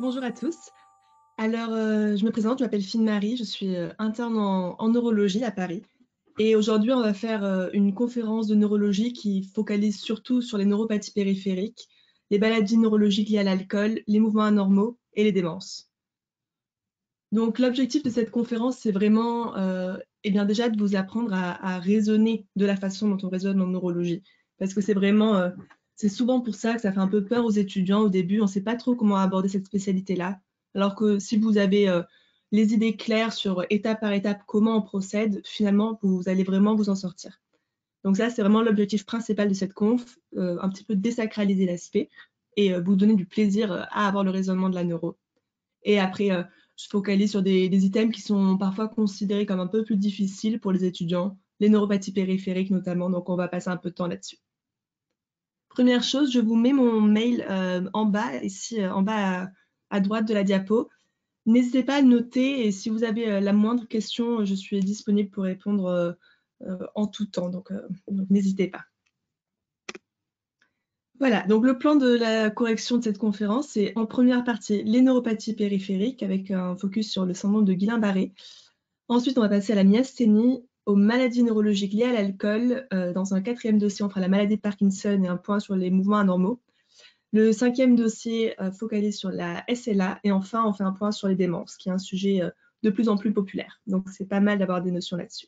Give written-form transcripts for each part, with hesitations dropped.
Bonjour à tous. Alors, je me présente, je m'appelle Fine-Marie, je suis, interne en neurologie à Paris et aujourd'hui, on va faire, une conférence de neurologie qui focalise surtout sur les neuropathies périphériques, les maladies neurologiques liées à l'alcool, les mouvements anormaux et les démences. Donc l'objectif de cette conférence, c'est vraiment, et bien déjà de vous apprendre à raisonner de la façon dont on raisonne en neurologie. Parce que c'est vraiment, c'est souvent pour ça que ça fait un peu peur aux étudiants au début, on ne sait pas trop comment aborder cette spécialité-là. Alors que si vous avez, les idées claires sur étape par étape comment on procède, finalement vous allez vraiment vous en sortir. Donc ça, c'est vraiment l'objectif principal de cette conf, un petit peu désacraliser l'aspect et vous donner du plaisir, à avoir le raisonnement de la neuro. Et après, je focalise sur des items qui sont parfois considérés comme un peu plus difficiles pour les étudiants, les neuropathies périphériques notamment, donc on va passer un peu de temps là-dessus. Première chose, je vous mets mon mail, en bas, ici, en bas à droite de la diapo. N'hésitez pas à le noter et si vous avez, la moindre question, je suis disponible pour répondre, en tout temps, donc n'hésitez pas. Voilà, donc le plan de la correction de cette conférence, c'est en première partie les neuropathies périphériques avec un focus sur le syndrome de Guillain-Barré. Ensuite, on va passer à la myasthénie, aux maladies neurologiques liées à l'alcool. Dans un quatrième dossier, on fera la maladie de Parkinson et un point sur les mouvements anormaux. Le cinquième dossier focalise sur la SLA et enfin, on fait un point sur les démences, qui est un sujet de plus en plus populaire. Donc, c'est pas mal d'avoir des notions là-dessus.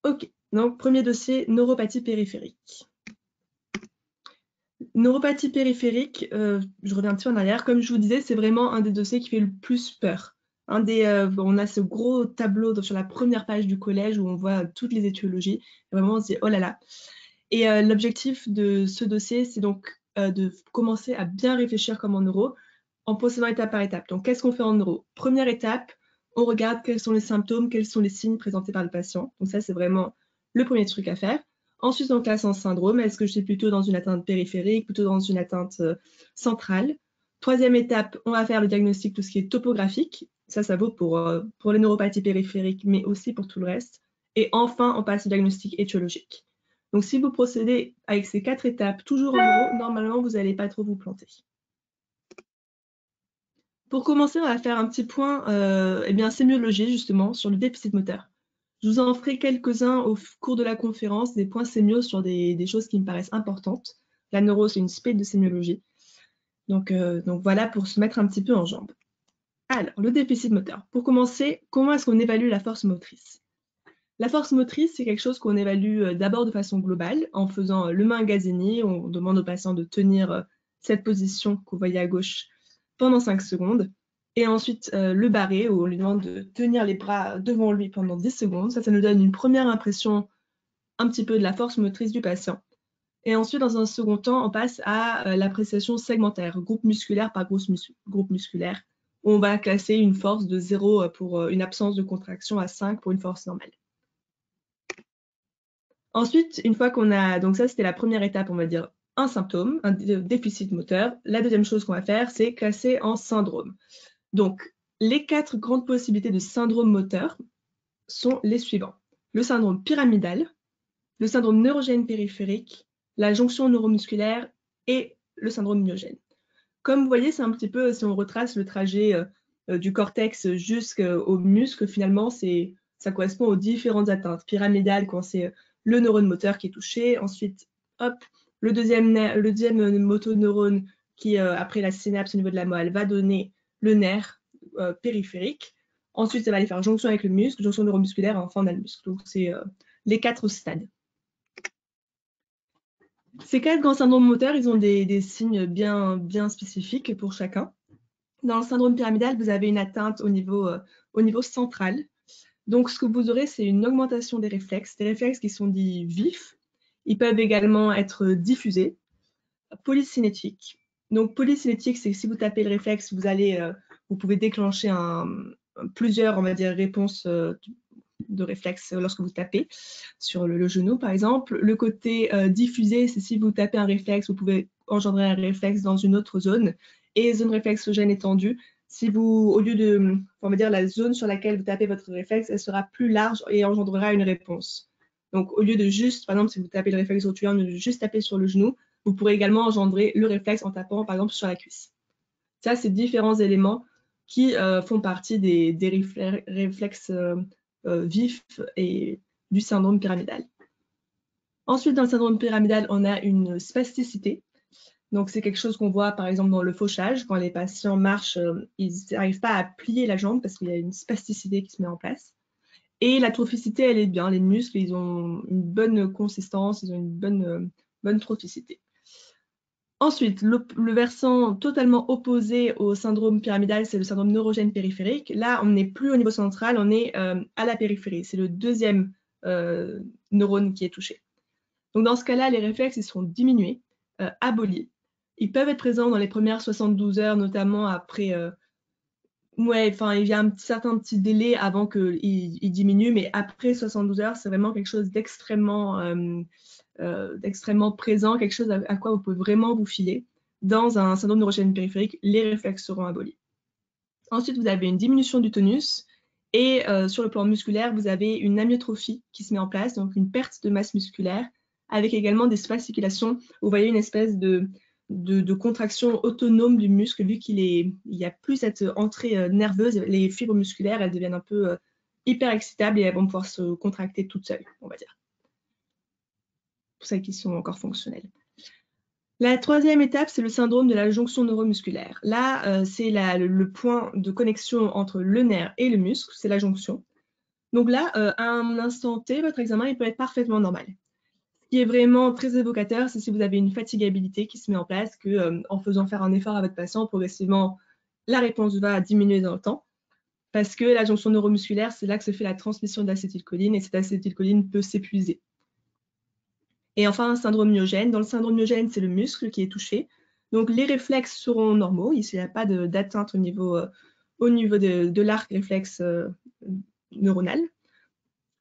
Ok, donc premier dossier, neuropathie périphérique. Neuropathie périphérique, je reviens un petit peu en arrière. Comme je vous disais, c'est vraiment un des dossiers qui fait le plus peur. On a ce gros tableau sur la première page du collège où on voit toutes les étiologies. Et vraiment, on se dit « oh là là ». Et l'objectif de ce dossier, c'est donc de commencer à bien réfléchir comme en neuro, en procédant étape par étape. Donc, qu'est-ce qu'on fait en neuro? Première étape, on regarde quels sont les symptômes, quels sont les signes présentés par le patient. Donc ça, c'est vraiment le premier truc à faire. Ensuite, on classe en syndrome. Est-ce que je suis plutôt dans une atteinte périphérique, plutôt dans une atteinte centrale? Troisième étape, on va faire le diagnostic, tout ce qui est topographique. Ça vaut pour les neuropathies périphériques, mais aussi pour tout le reste. Et enfin, on passe au diagnostic étiologique. Donc, si vous procédez avec ces 4 étapes, toujours en neuro, normalement, vous n'allez pas trop vous planter. Pour commencer, on va faire un petit point sémiologie, justement, sur le déficit moteur. Je vous en ferai quelques-uns au cours de la conférence, des points sémio sur des choses qui me paraissent importantes. La neuro, c'est une spé de sémiologie. Donc voilà, pour se mettre un petit peu en jambes. Alors, le déficit moteur. Pour commencer, comment est-ce qu'on évalue la force motrice? La force motrice, c'est quelque chose qu'on évalue d'abord de façon globale, en faisant le Main-Gazzini. On demande au patient de tenir cette position que vous voyez à gauche pendant 5 secondes. Et ensuite, le barré, où on lui demande de tenir les bras devant lui pendant 10 secondes. Ça nous donne une première impression un petit peu de la force motrice du patient. Et ensuite, dans un second temps, on passe à l'appréciation segmentaire, groupe musculaire par groupe musculaire, où on va classer une force de 0 pour une absence de contraction à 5 pour une force normale. Ensuite, une fois qu'on a, donc ça c'était la première étape, on va dire un symptôme, un déficit moteur. La deuxième chose qu'on va faire, c'est classer en syndrome. Donc, les 4 grandes possibilités de syndrome moteur sont les suivants. Le syndrome pyramidal, le syndrome neurogène périphérique, la jonction neuromusculaire et le syndrome myogène. Comme vous voyez, c'est un petit peu, si on retrace le trajet du cortex jusqu'au muscle, finalement, ça correspond aux différentes atteintes. Pyramidal, quand c'est le neurone moteur qui est touché. Ensuite, hop, le deuxième motoneurone qui, après la synapse au niveau de la moelle, va donner le nerf périphérique. Ensuite, ça va aller faire jonction avec le muscle, jonction neuromusculaire, et enfin on a le muscle. Donc, c'est les 4 stades. Ces 4 grands syndromes moteurs, ils ont des signes bien spécifiques pour chacun. Dans le syndrome pyramidal, vous avez une atteinte au niveau central. Donc, ce que vous aurez, c'est une augmentation des réflexes qui sont dits vifs. Ils peuvent également être diffusés. Polycinétiques. Donc, polycinétique, c'est que si vous tapez le réflexe, vous pouvez déclencher plusieurs, on va dire, réponses de réflexe lorsque vous tapez sur le genou, par exemple. Le côté diffusé, c'est si vous tapez un réflexe, vous pouvez engendrer un réflexe dans une autre zone. Et zone réflexogène étendue, si vous, au lieu de, on va dire, la zone sur laquelle vous tapez votre réflexe, elle sera plus large et engendrera une réponse. Donc, au lieu de juste, par exemple, si vous tapez le réflexe rotulien, de juste taper sur le genou, vous pourrez également engendrer le réflexe en tapant, par exemple, sur la cuisse. Ça, c'est différents éléments qui font partie des réflexes vifs et du syndrome pyramidal. Ensuite, dans le syndrome pyramidal, on a une spasticité. Donc, c'est quelque chose qu'on voit, par exemple, dans le fauchage. Quand les patients marchent, ils n'arrivent pas à plier la jambe parce qu'il y a une spasticité qui se met en place. Et la trophicité, elle est bien. Les muscles, ils ont une bonne consistance, ils ont une bonne trophicité. Ensuite, le versant totalement opposé au syndrome pyramidal, c'est le syndrome neurogène périphérique. Là, on n'est plus au niveau central, on est à la périphérie. C'est le deuxième neurone qui est touché. Donc, dans ce cas-là, les réflexes, ils sont diminués, abolis. Ils peuvent être présents dans les premières 72 heures, notamment après... ouais, enfin, il y a un certain petit délai avant qu'il diminue, mais après 72 heures, c'est vraiment quelque chose d'extrêmement présent, quelque chose à quoi vous pouvez vraiment vous filer. Dans un syndrome neurogène périphérique, les réflexes seront abolis. Ensuite, vous avez une diminution du tonus et sur le plan musculaire, vous avez une amyotrophie qui se met en place, donc une perte de masse musculaire, avec également des fasciculations. Vous voyez une espèce de contraction autonome du muscle, vu qu'il n'y a plus cette entrée nerveuse, les fibres musculaires, elles deviennent un peu hyper excitables et elles vont pouvoir se contracter toutes seules, on va dire, pour celles qui sont encore fonctionnelles. La troisième étape, c'est le syndrome de la jonction neuromusculaire. Là, c'est le point de connexion entre le nerf et le muscle, c'est la jonction. Donc là, à un instant T, votre examen, il peut être parfaitement normal. Ce qui est vraiment très évocateur, c'est si vous avez une fatigabilité qui se met en place, que en faisant faire un effort à votre patient, progressivement, la réponse va diminuer dans le temps. Parce que la jonction neuromusculaire, c'est là que se fait la transmission d'acétylcholine et cette acétylcholine peut s'épuiser. Et enfin, un syndrome myogène. Dans le syndrome myogène, c'est le muscle qui est touché. Donc, les réflexes seront normaux. Ici, il n'y a pas d'atteinte au niveau de l'arc réflexe neuronal.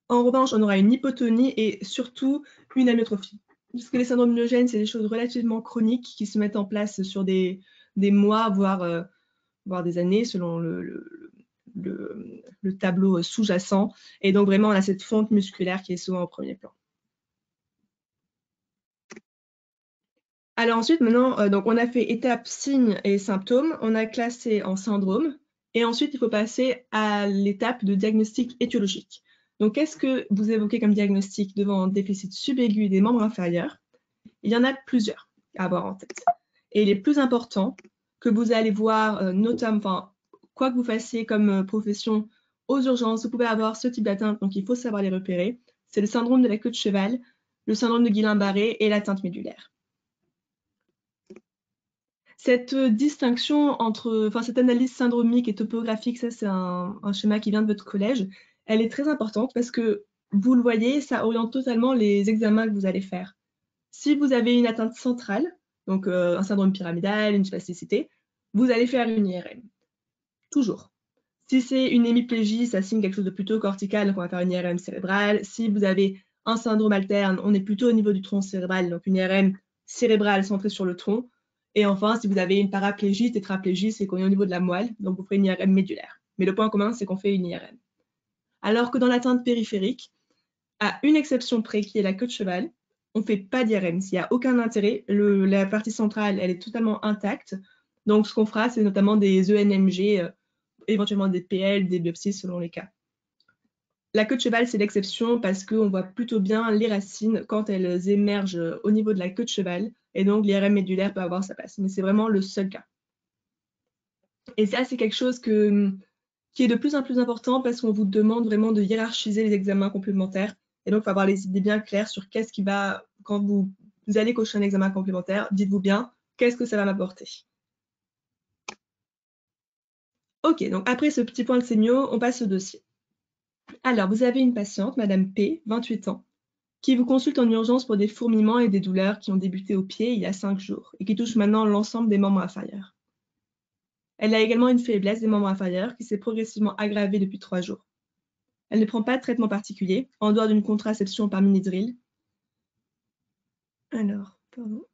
En revanche, on aura une hypotonie et surtout une amyotrophie. Parce que les syndromes myogènes, c'est des choses relativement chroniques qui se mettent en place sur des mois, voire des années, selon le tableau sous-jacent. Et donc, vraiment, on a cette fonte musculaire qui est souvent au premier plan. Alors ensuite, maintenant, donc on a fait étape signes et symptômes, on a classé en syndrome, et ensuite il faut passer à l'étape de diagnostic étiologique. Donc qu'est-ce que vous évoquez comme diagnostic devant un déficit subaigu des membres inférieurs? Il y en a plusieurs à avoir en tête. Et les plus importants que vous allez voir, notamment, enfin, quoi que vous fassiez comme profession aux urgences, vous pouvez avoir ce type d'atteinte, donc il faut savoir les repérer. C'est le syndrome de la queue de cheval, le syndrome de Guillain-Barré et l'atteinte médulaire. Cette distinction entre, enfin cette analyse syndromique et topographique, ça c'est un schéma qui vient de votre collège, elle est très importante parce que vous le voyez, ça oriente totalement les examens que vous allez faire. Si vous avez une atteinte centrale, donc un syndrome pyramidal, une spasticité, vous allez faire une IRM. Toujours. Si c'est une hémiplégie, ça signe quelque chose de plutôt cortical, donc on va faire une IRM cérébrale. Si vous avez un syndrome alterne, on est plutôt au niveau du tronc cérébral, donc une IRM cérébrale centrée sur le tronc. Et enfin, si vous avez une paraplégie, tétraplégie, c'est qu'on est au niveau de la moelle, donc vous ferez une IRM médulaire. Mais le point commun, c'est qu'on fait une IRM. Alors que dans l'atteinte périphérique, à une exception près qui est la queue de cheval, on ne fait pas d'IRM. S'il n'y a aucun intérêt, la partie centrale, elle est totalement intacte. Donc ce qu'on fera, c'est notamment des ENMG, éventuellement des PL, des biopsies selon les cas. La queue de cheval, c'est l'exception parce qu'on voit plutôt bien les racines quand elles émergent au niveau de la queue de cheval. Et donc, l'IRM médulaire peut avoir sa place. Mais c'est vraiment le seul cas. Et ça, c'est quelque chose qui est de plus en plus important parce qu'on vous demande vraiment de hiérarchiser les examens complémentaires. Et donc, il faut avoir les idées bien claires sur qu'est-ce qui va, quand vous allez cocher un examen complémentaire, dites-vous bien, qu'est-ce que ça va m'apporter. Ok, donc après ce petit point de sémio, on passe au dossier. Alors, vous avez une patiente, Madame P, 28 ans, qui vous consulte en urgence pour des fourmillements et des douleurs qui ont débuté au pied il y a 5 jours et qui touchent maintenant l'ensemble des membres inférieurs. Elle a également une faiblesse des membres inférieurs qui s'est progressivement aggravée depuis 3 jours. Elle ne prend pas de traitement particulier, en dehors d'une contraception par Minidrill. Alors, pardon.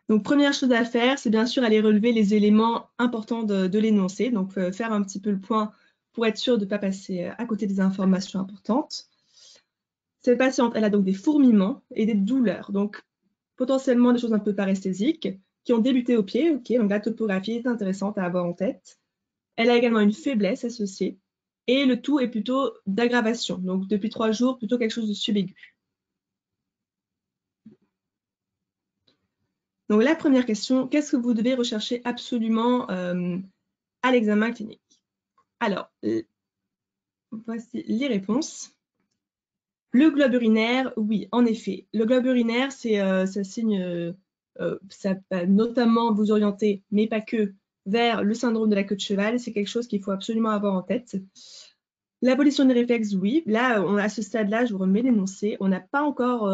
Donc, première chose à faire, c'est bien sûr aller relever les éléments importants de l'énoncé. Donc, faire un petit peu le point pour être sûr de ne pas passer à côté des informations importantes. Cette patiente, elle a donc des fourmillements et des douleurs. Donc, potentiellement des choses un peu paresthésiques, qui ont débuté au pied. Ok, donc la topographie est intéressante à avoir en tête. Elle a également une faiblesse associée. Et le tout est plutôt d'aggravation. Donc depuis 3 jours, plutôt quelque chose de subaigu. Donc la première question, qu'est-ce que vous devez rechercher absolument à l'examen clinique? Alors, voici les réponses. Le globe urinaire, oui, en effet. Le globe urinaire, ça signe, ça va notamment vous orienter, mais pas que, vers le syndrome de la queue de cheval. C'est quelque chose qu'il faut absolument avoir en tête. L'abolition des réflexes, oui. Là, à ce stade-là, je vous remets l'énoncé. On n'a pas encore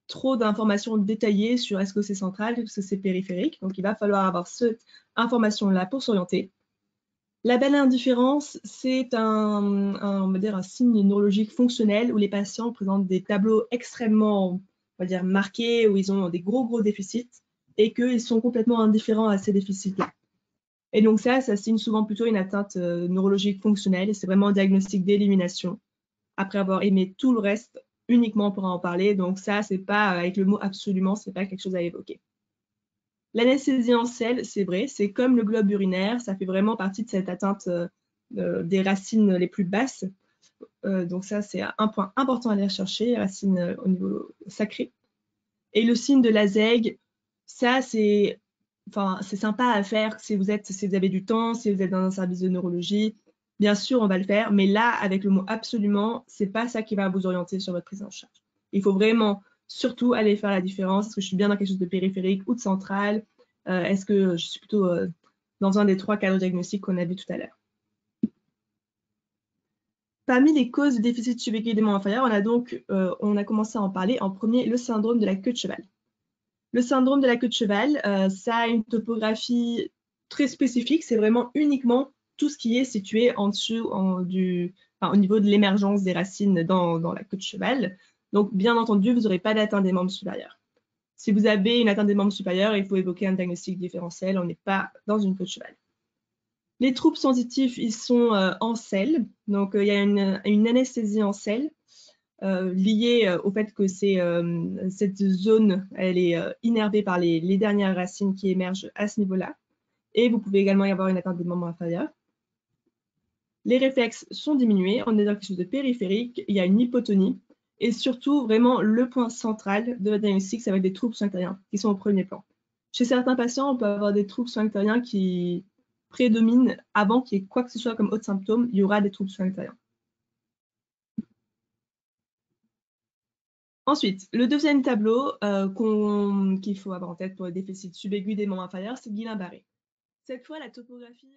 trop d'informations détaillées sur est-ce que c'est central, est-ce que c'est périphérique. Donc, il va falloir avoir cette information-là pour s'orienter. La belle indifférence, c'est on va dire un signe neurologique fonctionnel où les patients présentent des tableaux extrêmement, on va dire, marqués, où ils ont des gros déficits et qu'ils sont complètement indifférents à ces déficits-là. Et donc ça signe souvent plutôt une atteinte neurologique fonctionnelle et c'est vraiment un diagnostic d'élimination après avoir aimé tout le reste uniquement pour en parler. Donc ça, c'est pas, avec le mot absolument, c'est pas quelque chose à évoquer. L'anesthésie en selle, c'est vrai, c'est comme le globe urinaire, ça fait vraiment partie de cette atteinte des racines les plus basses. Donc ça, c'est un point important à aller rechercher, racines au niveau sacré. Et le signe de la ZEG, ça, c'est sympa à faire si vous avez du temps, si vous êtes dans un service de neurologie. Bien sûr, on va le faire, mais là, avec le mot absolument, c'est pas ça qui va vous orienter sur votre prise en charge. Il faut vraiment surtout aller faire la différence. Est-ce que je suis bien dans quelque chose de périphérique ou de central? Est-ce que je suis plutôt dans un des 3 cadres diagnostiques qu'on a vu tout à l'heure? Parmi les causes de déficit subaigu des membres inférieurs, on a commencé à en parler en premier, le syndrome de la queue de cheval. Le syndrome de la queue de cheval, ça a une topographie très spécifique. C'est vraiment uniquement tout ce qui est situé en dessous au niveau de l'émergence des racines dans la queue de cheval. Donc, bien entendu, vous n'aurez pas d'atteinte des membres supérieurs. Si vous avez une atteinte des membres supérieurs, il faut évoquer un diagnostic différentiel. On n'est pas dans une queue de cheval. Les troubles sensitifs, ils sont en selle. Donc, il y a une anesthésie en selle liée au fait que cette zone, elle est innervée par les dernières racines qui émergent à ce niveau-là. Et vous pouvez également y avoir une atteinte des membres inférieurs. Les réflexes sont diminués. On est dans quelque chose de périphérique. Il y a une hypotonie. Et surtout, vraiment, le point central de la diagnostic, ça va être des troubles sphinctériens qui sont au premier plan. Chez certains patients, on peut avoir des troubles sphinctériens qui prédominent avant qu'il y ait quoi que ce soit comme autre symptôme. Il y aura des troubles sphinctériens. Ensuite, le deuxième tableau qu'il faut avoir en tête pour le déficit subaigu des membres inférieurs, c'est Guillain-Barré. Cette fois, la topographie